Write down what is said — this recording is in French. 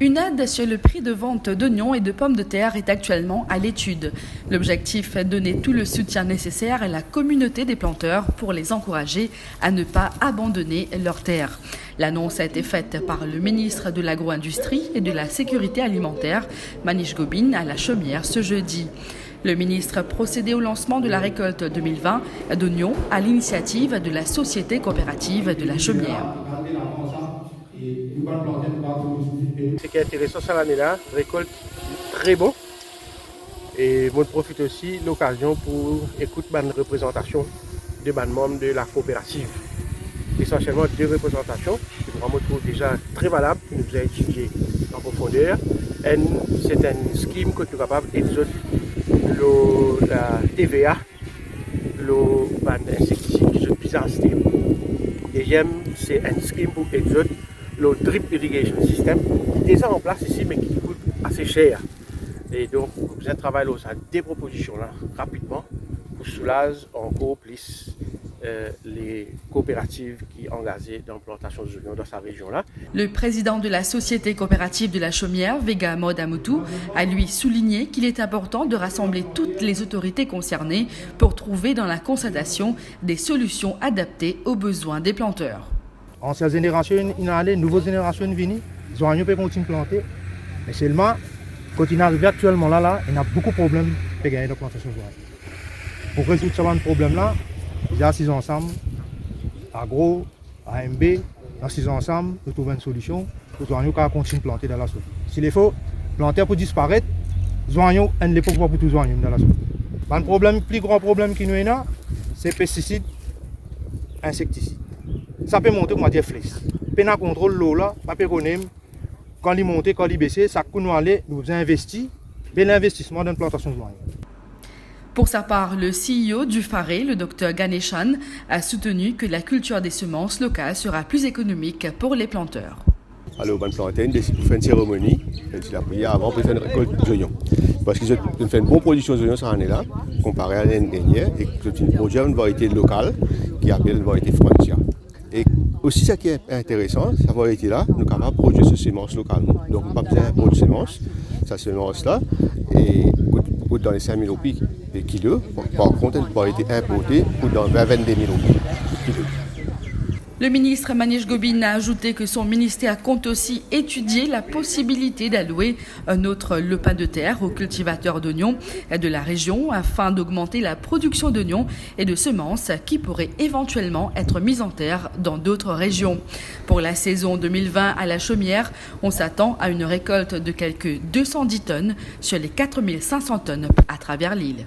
Une aide sur le prix de vente d'oignons et de pommes de terre est actuellement à l'étude. L'objectif est de donner tout le soutien nécessaire à la communauté des planteurs pour les encourager à ne pas abandonner leurs terres. L'annonce a été faite par le ministre de l'Agro-Industrie et de la Sécurité alimentaire, Manish Gobin, à la Chaumière ce jeudi. Le ministre procédait au lancement de la récolte 2020 d'oignons à l'initiative de la Société coopérative de la Chaumière. Ce qui est intéressant cette année-là, récolte très bon. Et moi, je profite aussi de l'occasion pour écouter une représentation de membres de la coopérative. Essentiellement deux représentations qui moi, je trouve déjà très valable, que nous avons étudié en profondeur. C'est un scheme que nous sommes capables d'exoder la TVA, l'insecticide qui est bizarre. Deuxième, c'est un scheme pour exoder le drip irrigation system qui est déjà en place ici mais qui coûte assez cher. Et donc, vous avez travaillé sur des propositions là rapidement pour soulager encore plus les coopératives qui sont engagées dans l'implantation des oignons dans sa région-là. Le président de la Société coopérative de la Chaumière, Vega Modamutu, a lui souligné qu'il est important de rassembler toutes les autorités concernées pour trouver dans la concertation des solutions adaptées aux besoins des planteurs. Ancienne génération, il y a les nouvelles générations qui viennent, ils ont continué à planter. Mais seulement, quand il arrive actuellement là, il y a beaucoup de problèmes pour gagner la plantation. Pour résoudre ce problème-là, ils assis ensemble, Agro, AMB, assis ensemble, nous trouvons une solution pour que nous continuer à planter dans la soupe. S'il faut planter pour disparaître, nous avons un peu pour tout dans la soupe. Le plus grand problème qui nous est là, c'est les pesticides, insecticides. Ça peut monter comme des flèches. Pendant contrôle l'eau là, pas péronym. Quand il monte, quand il baisse, ça coûte nous aller, nous investir, mais l'investissement dans la plantation de moyens. Pour sa part, le CEO du Faré, le Dr Ganeshan, a soutenu que la culture des semences locales sera plus économique pour les planteurs. Alors, on va planter, on fait une cérémonie, la prière avant, on peut faire une récolte d'oignons. Parce qu'ils ont fait une bonne production d'oignons cette année-là, comparé à l'année dernière, et qu'ils ont produit une variété locale qui appelle une variété Francia. Et aussi, ce qui est intéressant, cette variété-là, nous sommes capables de produire ces semences localement. Donc, on n'a pas besoin de produire semences, cette semence-là, et coûte dans les 5 000 roupies les kilos. Par contre, elle peut être importée coûte dans 22 000 roupies les kilos. Le ministre Manish Gobin a ajouté que son ministère compte aussi étudier la possibilité d'allouer un autre lopin de terre aux cultivateurs d'oignons de la région afin d'augmenter la production d'oignons et de semences qui pourraient éventuellement être mises en terre dans d'autres régions. Pour la saison 2020 à la Chaumière, on s'attend à une récolte de quelques 210 tonnes sur les 4 500 tonnes à travers l'île.